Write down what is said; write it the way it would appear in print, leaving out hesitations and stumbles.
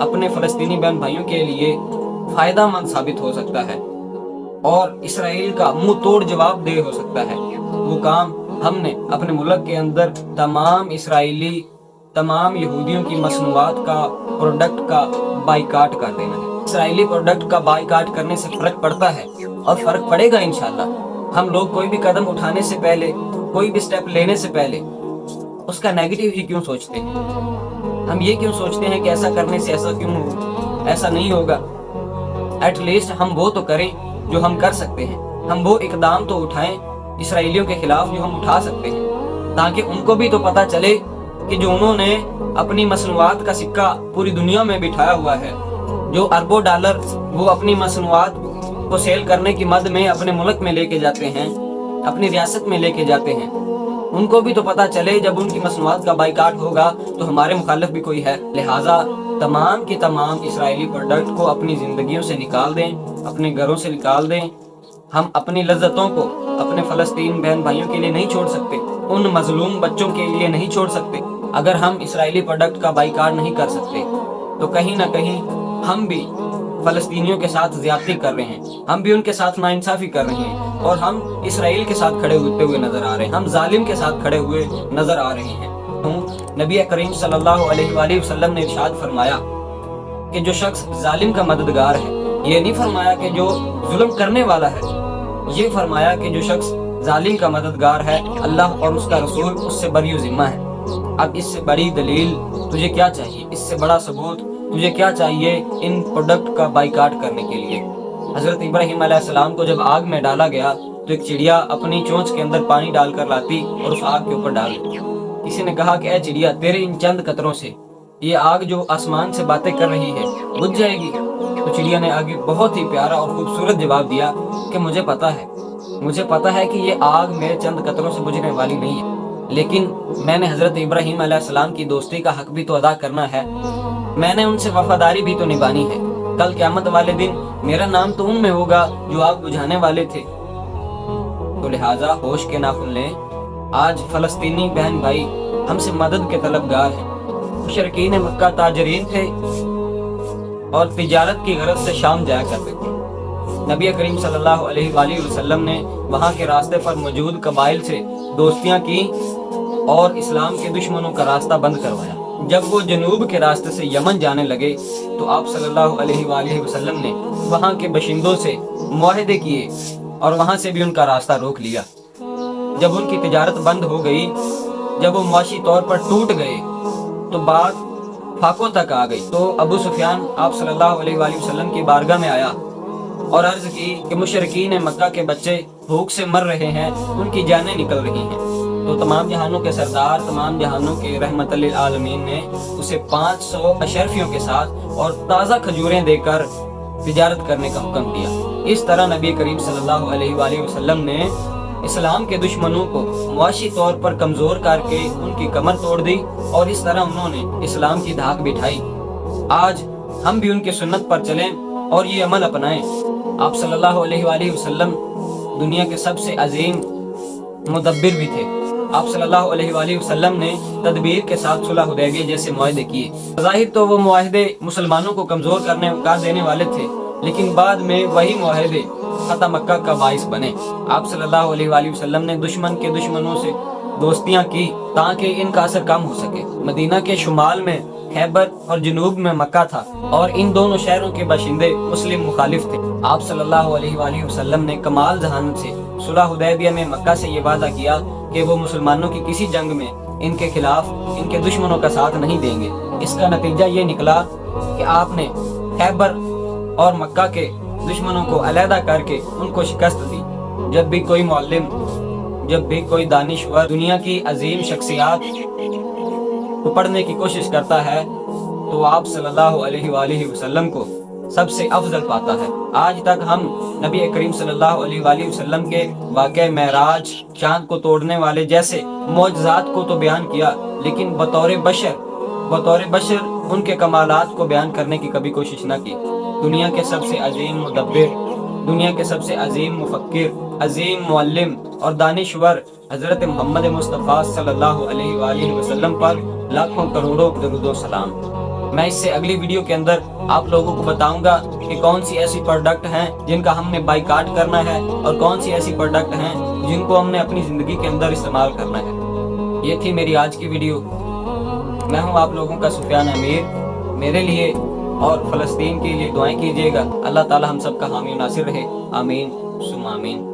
اپنے فلسطینی بہن بھائیوں کے لیے فائدہ مند ثابت ہو سکتا ہے اور اسرائیل کا منہ توڑ جواب دہ ہو سکتا ہے، وہ کام ہم نے اپنے ملک کے اندر تمام یہودیوں کی مصنوعات کا، پروڈکٹ کا بائیکاٹ کر دینا ہے۔ اسرائیلی پروڈکٹ کا بائیکاٹ کرنے سے فرق پڑتا ہے اور فرق پڑے گا انشاءاللہ۔ ہم لوگ کوئی بھی قدم اٹھانے سے پہلے، کوئی بھی سٹیپ لینے سے پہلے اس کا نیگیٹو ہی کیوں سوچتے ہیں؟ ہم یہ کیوں سوچتے ہیں کہ ایسا کرنے سے ایسا نہیں ہوگا؟ ایٹ لیسٹ ہم وہ تو کریں جو ہم کر سکتے ہیں، ہم وہ اقدام تو اٹھائیں اسرائیلیوں کے خلاف جو ہم اٹھا سکتے ہیں، تاکہ ان کو بھی تو پتہ چلے کہ جو انہوں نے اپنی مصنوعات کا سکہ پوری دنیا میں بٹھایا ہوا ہے، جو اربوں ڈالر وہ اپنی مصنوعات کو سیل کرنے کی مد میں اپنے ملک میں لے کے جاتے ہیں، اپنی ریاست میں لے کے جاتے ہیں، ان کو بھی تو پتہ چلے جب ان کی مصنوعات کا بائیکاٹ ہوگا تو ہمارے مخالف بھی کوئی ہے۔ لہٰذا تمام کی تمام اسرائیلی پروڈکٹ کو اپنی زندگیوں سے نکال دیں، اپنے گھروں سے نکال دیں۔ ہم اپنی لذتوں کو اپنے فلسطین بہن بھائیوں کے لیے نہیں چھوڑ سکتے، ان مظلوم بچوں کے لیے نہیں چھوڑ سکتے۔ اگر ہم اسرائیلی پروڈکٹ کا بائیکاٹ نہیں کر سکتے تو کہیں نہ کہیں ہم بھی فلسطینیوں کے ساتھ زیادتی کر رہے ہیں، ہم بھی ان کے ساتھ ناانصافی کر رہے ہیں، اور ہم اسرائیل کے ساتھ کھڑے ہوتے نظر آ رہے ہیں، ہم ظالم کے ساتھ کھڑے ہوئے نظر آ رہے ہیں۔ نبی کریم صلی اللہ علیہ وآلہ وسلم نے ارشاد فرمایا کہ جو شخص ظالم کا مددگار ہے، یہ نہیں فرمایا کہ جو ظلم کرنے والا ہے، یہ فرمایا کہ جو شخص ظالم کا مددگار ہے، اللہ اور اس کا رسول اس سے بری ذمہ ہے۔ اب اس سے بڑی دلیل تجھے کیا چاہیے؟ اس سے بڑا ثبوت تجھے کیا چاہیے ان پروڈکٹ کا بائیکاٹ کرنے کے لیے؟ حضرت ابراہیم علیہ السلام کو جب آگ میں ڈالا گیا تو ایک چڑیا اپنی چونچ کے اندر پانی ڈال کر لاتی اور اس آگ کے اوپر ڈال دیتی۔ کسی نے کہا کہ اے چڑیا، تیرے ان چند قطروں سے یہ آگ جو آسمان سے باتیں کر رہی ہے بجھ جائے گی؟ تو چڑیا نے آگے بہت ہی پیارا اور خوبصورت جواب دیا کہ مجھے پتا ہے کہ یہ آگ میرے چند قطروں سے بجھنے والی نہیں ہے، لیکن میں نے حضرت ابراہیم علیہ السلام کی دوستی کا حق بھی تو ادا کرنا ہے، میں نے ان سے وفاداری بھی تو نبھانی ہے۔ کل قیامت والے دن میرا نام تو ان میں ہوگا جو آگ بجھانے والے تھے۔ تو لہٰذا ہوش کے ناخن لیں، آج فلسطینی بہن بھائی ہم سے مدد کے طلبگار ہیں۔ مشرکین مکہ تاجرین تھے اور تجارت کی غرض سے شام جایا کرتے تھے۔ نبی کریم صلی اللہ علیہ وآلہ وسلم نے وہاں کے راستے پر موجود قبائل سے دوستیاں کی اور اسلام کے دشمنوں کا راستہ بند کروایا۔ جب وہ جنوب کے راستے سے یمن جانے لگے تو آپ صلی اللہ علیہ وآلہ وسلم نے وہاں کے باشندوں سے معاہدے کیے اور وہاں سے بھی ان کا راستہ روک لیا۔ جب ان کی تجارت بند ہو گئی، جب وہ معاشی طور پر ٹوٹ گئے تو بات فاقوں تک آ گئی۔ تو ابو سفیان آپ صلی اللہ علیہ وآلہ وسلم کی بارگاہ میں آیا اور عرض کی کہ مشرکین مکہ کے بچے بھوک سے مر رہے ہیں، ان کی جانیں نکل رہی ہیں۔ تو تمام جہانوں کے سردار، تمام جہانوں کے رحمت للعالمین نے اسے 500 اشرفیوں کے ساتھ اور تازہ کھجوریں دے کر تجارت کرنے کا حکم دیا۔ اس طرح نبی کریم صلی اللہ علیہ وآلہ وسلم نے اسلام کے دشمنوں کو معاشی طور پر کمزور کر کے ان کی کمر توڑ دی اور اس طرح انہوں نے اسلام کی دھاک بٹھائی۔ آج ہم بھی ان کی سنت پر چلیں اور یہ عمل اپنائیں۔ آپ صلی اللہ علیہ وآلہ وسلم دنیا کے سب سے عظیم مدبر بھی تھے۔ آپ صلی اللہ علیہ وآلہ وسلم نے تدبیر کے ساتھ صلح حدیبیہ جیسے معاہدے کیے۔ ظاہر تو وہ معاہدے مسلمانوں کو کمزور کر دینے والے تھے، لیکن بعد میں وہی معاہدے فتح مکہ کا باعث بنے۔ آپ صلی اللہ علیہ وآلہ وسلم نے دشمن کے دشمنوں سے دوستیاں کی تاکہ ان کا اثر کم ہو سکے۔ مدینہ کے شمال میں خیبر اور جنوب میں مکہ تھا اور ان دونوں شہروں کے باشندے مسلم مخالف تھے۔ آپ صلی اللہ علیہ وآلہ وسلم نے کمال ذہانت سے صلح حدیبیہ میں مکہ سے یہ وعدہ کیا کہ وہ مسلمانوں کی کسی جنگ میں ان کے خلاف ان کے دشمنوں کا ساتھ نہیں دیں گے۔ اس کا نتیجہ یہ نکلا کہ آپ نے خیبر اور مکہ کے دشمنوں کو علیحدہ کر کے ان کو شکست دی۔ جب بھی کوئی معلم، جب بھی کوئی دانشور دنیا کی عظیم شخصیات کو پڑھنے کی کوشش کرتا ہے تو آپ صلی اللہ علیہ وآلہ وسلم کو سب سے افضل پاتا ہے۔ آج تک ہم نبی کریم صلی اللہ علیہ وآلہ وسلم کے واقعہ معراج، چاند کو توڑنے والے جیسے معجزات کو تو بیان کیا، لیکن بطور بشر ان کے کمالات کو بیان کرنے کی کبھی کوشش نہ کی۔ دنیا کے سب سے عظیم مدبر، دنیا کے سب سے عظیم مفکر، عظیم معلم اور دانشور حضرت محمد مصطفیٰ صلی اللہ علیہ وآلہ وسلم پر لاکھوں کروڑوں درود و سلام۔ میں اس سے اگلی ویڈیو کے اندر آپ لوگوں کو بتاؤں گا کہ کون سی ایسی پروڈکٹ ہیں جن کا ہم نے بائیکاٹ کرنا ہے اور کون سی ایسی پروڈکٹ ہیں جن کو ہم نے اپنی زندگی کے اندر استعمال کرنا ہے۔ یہ تھی میری آج کی ویڈیو۔ میں ہوں آپ لوگوں کا سفیان امیر۔ میرے لیے اور فلسطین کے لیے دعائیں کیجیے گا۔ اللہ تعالی ہم سب کا حامی و ناصر رہے۔ آمین ثم آمین۔